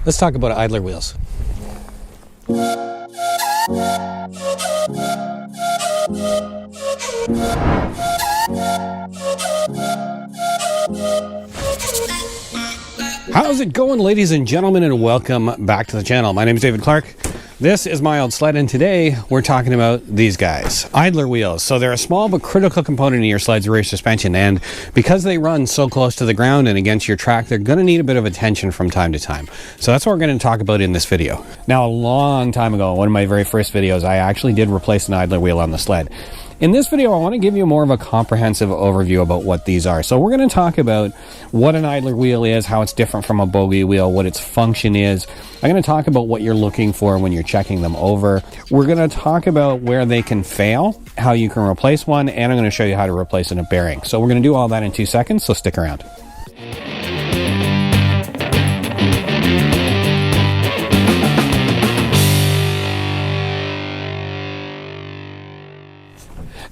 Let's talk about idler wheels. How's it going, ladies and gentlemen, and welcome back to the channel. My name is David Clark. This is my old sled, and today we're talking about these guys, idler wheels. So they're a small but critical component in your sled's rear suspension, and because they run so close to the ground and against your track, they're going to need a bit of attention from time to time. So that's what we're going to talk about in this video. Now, a long time ago, one of my very first videos, I actually did replace an idler wheel on the sled. In this video, I want to give you more of a comprehensive overview about what these are. So we're going to talk about what an idler wheel is, how it's different from a bogie wheel, what its function is. I'm going to talk about what you're looking for when you're checking them over. We're going to talk about where they can fail, how you can replace one, and I'm going to show you how to replace a bearing. So we're going to do all that in 2 seconds, so stick around.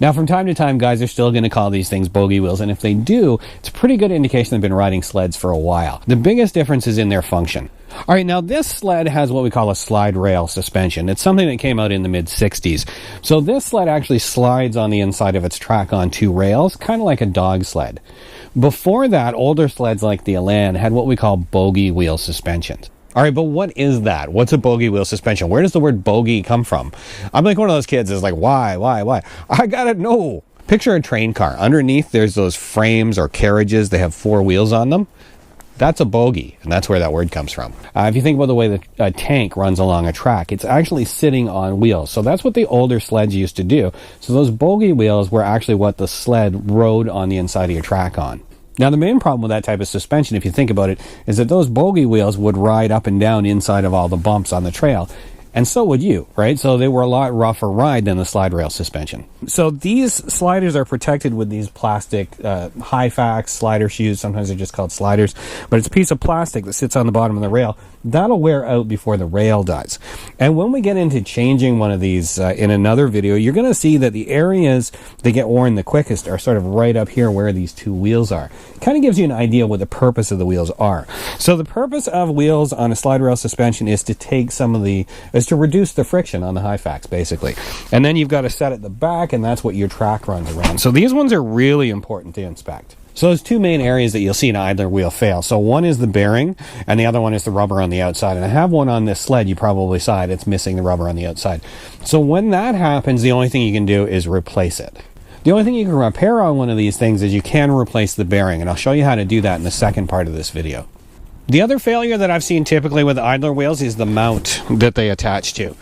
Now, from time to time, guys are still going to call these things bogie wheels, and if they do, it's a pretty good indication they've been riding sleds for a while. The biggest difference is in their function. All right, now this sled has what we call a slide rail suspension. It's something that came out in the mid-60s. So this sled actually slides on the inside of its track on 2 rails, kind of like a dog sled. Before that, older sleds like the Elan had what we call bogie wheel suspensions. All right, but what is that? What's a bogie wheel suspension? Where does the word bogie come from? I'm like one of those kids that's like, why? I gotta know. Picture a train car. Underneath, there's those frames or carriages. They have 4 wheels on them. That's a bogie, and that's where that word comes from. If you think about the way that a tank runs along a track, it's actually sitting on wheels. So that's what the older sleds used to do. So those bogie wheels were actually what the sled rode on the inside of your track on. Now, the main problem with that type of suspension, if you think about it, is that those bogie wheels would ride up and down inside of all the bumps on the trail. And so would you, right? So they were a lot rougher ride than the slide rail suspension. So these sliders are protected with these plastic high-fax slider shoes. Sometimes they're just called sliders. But it's a piece of plastic that sits on the bottom of the rail. That'll wear out before the rail does. And when we get into changing one of these in another video, you're going to see that the areas that get worn the quickest are sort of right up here where these 2 wheels are. It kind of gives you an idea what the purpose of the wheels are. So the purpose of wheels on a slide rail suspension is to take is to reduce the friction on the high fax, basically. And then you've got a set at the back, and that's what your track runs around. So these ones are really important to inspect. So there's 2 main areas that you'll see an idler wheel fail. So one is the bearing, and the other one is the rubber on the outside. And I have one on this sled, you probably saw it, it's missing the rubber on the outside. So when that happens, the only thing you can do is replace it. The only thing you can repair on one of these things is you can replace the bearing, and I'll show you how to do that in the second part of this video. The other failure that I've seen typically with idler wheels is the mount that they attach to.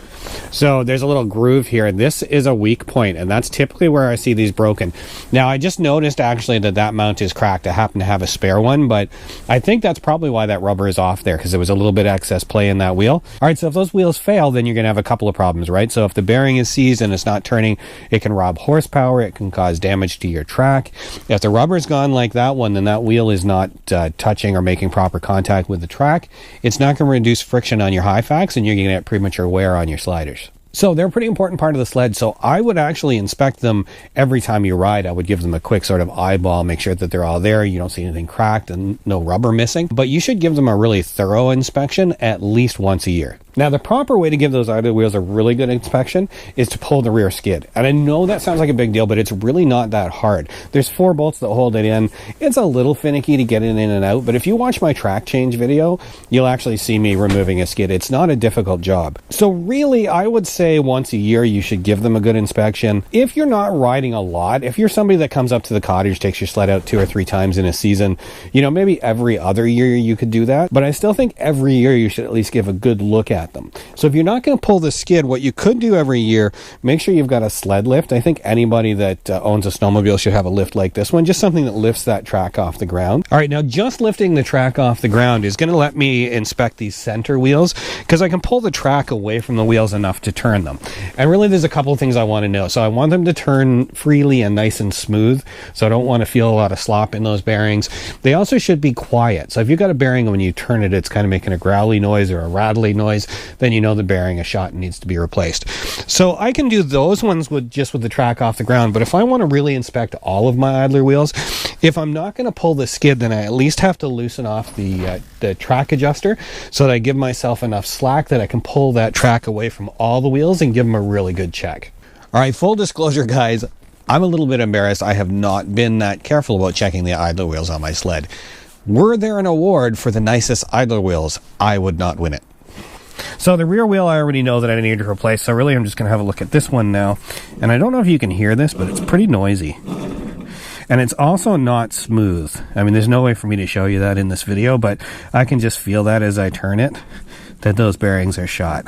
So there's a little groove here. This is a weak point, and that's typically where I see these broken. Now, I just noticed actually that mount is cracked. I happen to have a spare one, but I think that's probably why that rubber is off there, because there was a little bit of excess play in that wheel. All right, so if those wheels fail, then you're going to have a couple of problems, right? So if the bearing is seized and it's not turning, it can rob horsepower. It can cause damage to your track. If the rubber's gone like that one, then that wheel is not touching or making proper contact with the track. It's not going to reduce friction on your high fax, and you're going to get premature wear on your sliders. So they're a pretty important part of the sled, so I would actually inspect them every time you ride. I would give them a quick sort of eyeball, make sure that they're all there, you don't see anything cracked and no rubber missing. But you should give them a really thorough inspection at least once a year. Now, the proper way to give those idler wheels a really good inspection is to pull the rear skid. And I know that sounds like a big deal, but it's really not that hard. There's 4 bolts that hold it in. It's a little finicky to get it in and out, but if you watch my track change video, you'll actually see me removing a skid. It's not a difficult job. So really, I would say once a year you should give them a good inspection. If you're not riding a lot, if you're somebody that comes up to the cottage, takes your sled out 2 or 3 times in a season, maybe every other year you could do that. But I still think every year you should at least give a good look at them. So if you're not going to pull the skid, what you could do every year, make sure you've got a sled lift. I think anybody that owns a snowmobile should have a lift like this one, just something that lifts that track off the ground. All right, now just lifting the track off the ground is going to let me inspect these center wheels, because I can pull the track away from the wheels enough to turn turn them. And really there's a couple of things I want to know. So I want them to turn freely and nice and smooth, so I don't want to feel a lot of slop in those bearings. They also should be quiet. So if you've got a bearing and when you turn it, it's kind of making a growly noise or a rattly noise, then you know the bearing is shot and needs to be replaced. So I can do those ones with the track off the ground, but if I want to really inspect all of my idler wheels, if I'm not going to pull the skid, then I at least have to loosen off the track adjuster so that I give myself enough slack that I can pull that track away from all the wheels and give them a really good check. All right, full disclosure, guys, I'm a little bit embarrassed. I have not been that careful about checking the idler wheels on my sled. Were there an award for the nicest idler wheels, I would not win it. So the rear wheel I already know that I need to replace, so really I'm just going to have a look at this one now. And I don't know if you can hear this, but it's pretty noisy. And it's also not smooth. I mean, there's no way for me to show you that in this video, but I can just feel that as I turn it, that those bearings are shot.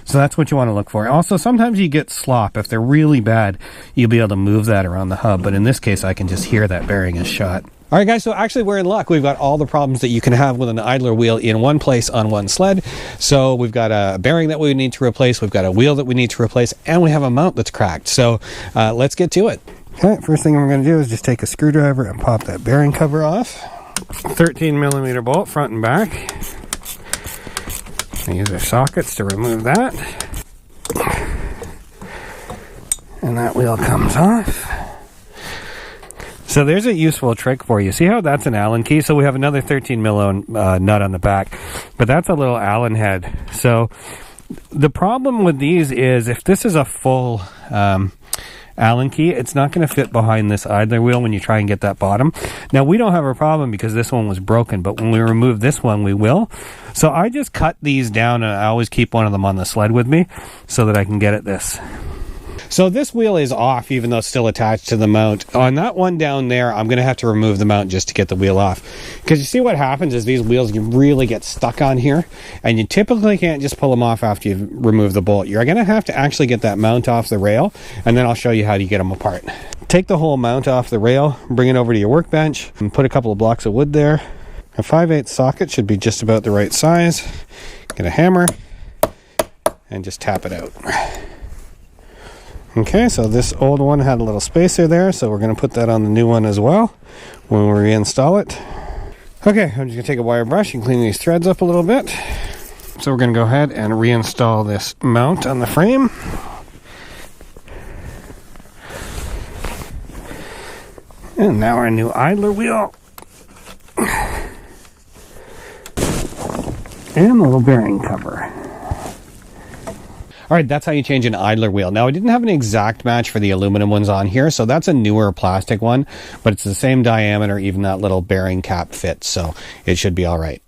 So that's what you want to look for. Also, sometimes you get slop. If they're really bad, you'll be able to move that around the hub. But in this case, I can just hear that bearing is shot. All right, guys, so actually we're in luck. We've got all the problems that you can have with an idler wheel in one place on one sled. So we've got a bearing that we need to replace, we've got a wheel that we need to replace, and we have a mount that's cracked. So let's get to it. Okay, first thing we're going to do is just take a screwdriver and pop that bearing cover off. 13mm bolt front and back. Use our sockets to remove that. And that wheel comes off. So there's a useful trick for you. See how that's an Allen key? So we have another 13mm nut on the back, but that's a little Allen head. So the problem with these is if this is a full Allen key, it's not going to fit behind this idler wheel when you try and get that bottom. Now we don't have a problem because this one was broken, but when we remove this one, we will. So I just cut these down, and I always keep one of them on the sled with me so that I can get at this. So this wheel is off, even though it's still attached to the mount. On that one down there, I'm going to have to remove the mount just to get the wheel off. Because you see what happens is these wheels, you really get stuck on here, and you typically can't just pull them off after you've removed the bolt. You're going to have to actually get that mount off the rail, and then I'll show you how to get them apart. Take the whole mount off the rail, bring it over to your workbench, and put a couple of blocks of wood there. A 5/8 socket should be just about the right size. Get a hammer, and just tap it out. Okay, so this old one had a little spacer there, so we're going to put that on the new one as well when we reinstall it. Okay, I'm just going to take a wire brush and clean these threads up a little bit. So we're going to go ahead and reinstall this mount on the frame. And now our new idler wheel. And a little bearing cover. All right, that's how you change an idler wheel. Now, I didn't have an exact match for the aluminum ones on here, so that's a newer plastic one, but it's the same diameter, even that little bearing cap fits, so it should be all right.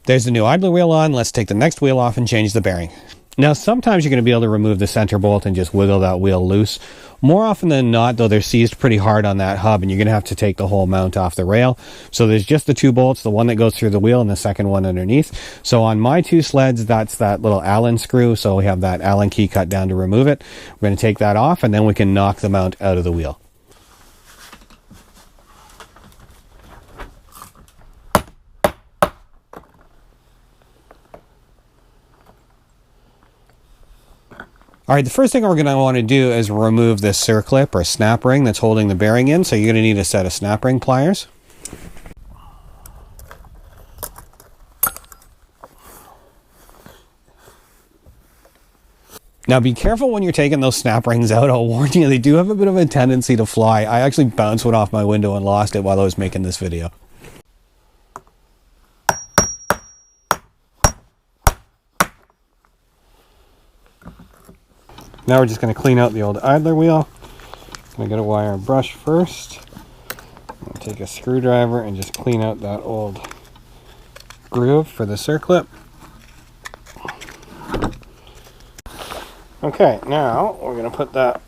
There's the new idler wheel on. Let's take the next wheel off and change the bearing. Now, sometimes you're going to be able to remove the center bolt and just wiggle that wheel loose. More often than not, though, they're seized pretty hard on that hub, and you're going to have to take the whole mount off the rail. So there's just the two bolts, the one that goes through the wheel and the second one underneath. So on my two sleds, that's that little Allen screw. So we have that Allen key cut down to remove it. We're going to take that off, and then we can knock the mount out of the wheel. All right, the first thing we're going to want to do is remove this circlip or snap ring that's holding the bearing in. So you're going to need a set of snap ring pliers. Now be careful when you're taking those snap rings out. I'll warn you, they do have a bit of a tendency to fly. I actually bounced one off my window and lost it while I was making this video. Now we're just going to clean out the old idler wheel. I'm going to get a wire and brush first. I'll take a screwdriver and just clean out that old groove for the circlip. Okay, now we're going to put that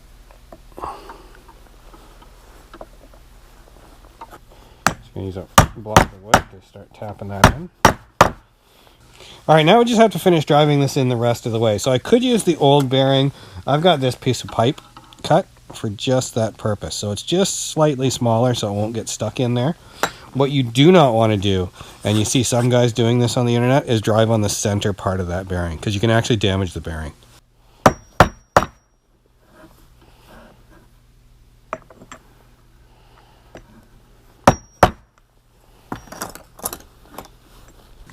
just going to use a block of wood to start tapping that in. Alright, now we just have to finish driving this in the rest of the way. So I could use the old bearing. I've got this piece of pipe cut for just that purpose. So it's just slightly smaller so it won't get stuck in there. What you do not want to do, and you see some guys doing this on the internet, is drive on the center part of that bearing, because you can actually damage the bearing.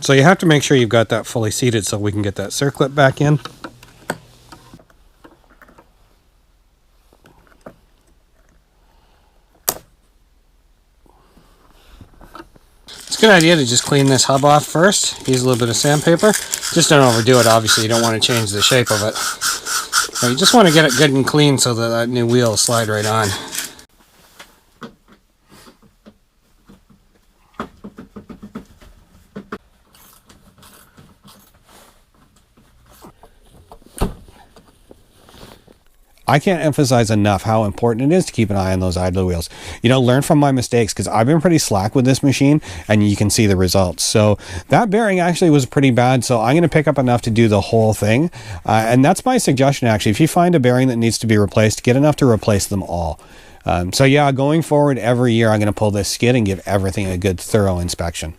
So you have to make sure you've got that fully seated so we can get that circlip back in. It's a good idea to just clean this hub off first. Use a little bit of sandpaper. Just don't overdo it, obviously. You don't want to change the shape of it. But you just want to get it good and clean so that that new wheel will slide right on. I can't emphasize enough how important it is to keep an eye on those idler wheels. You know, learn from my mistakes, because I've been pretty slack with this machine and you can see the results. So that bearing actually was pretty bad. So I'm going to pick up enough to do the whole thing. And that's my suggestion, actually. If you find a bearing that needs to be replaced, get enough to replace them all. So yeah, going forward every year, I'm going to pull this skid and give everything a good thorough inspection.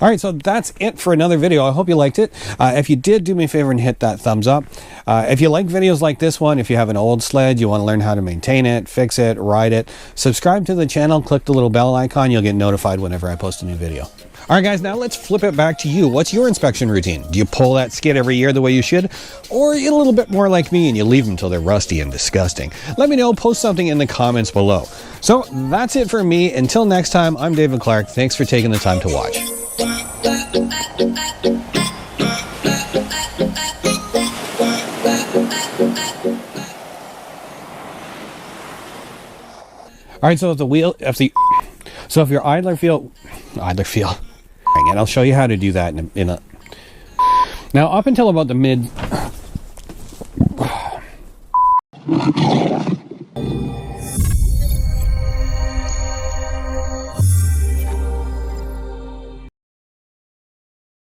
All right, so that's it for another video. I hope you liked it. If you did, do me a favor and hit that thumbs up. If you like videos like this one, if you have an old sled, you want to learn how to maintain it, fix it, ride it, subscribe to the channel, click the little bell icon. You'll get notified whenever I post a new video. All right, guys, now let's flip it back to you. What's your inspection routine? Do you pull that skid every year the way you should? Or are you a little bit more like me and you leave them until they're rusty and disgusting? Let me know. Post something in the comments below. So that's it for me. Until next time, I'm David Clark. Thanks for taking the time to watch. All right, so if your idler feel, and I'll show you how to do that in a. Now, up until about the mid.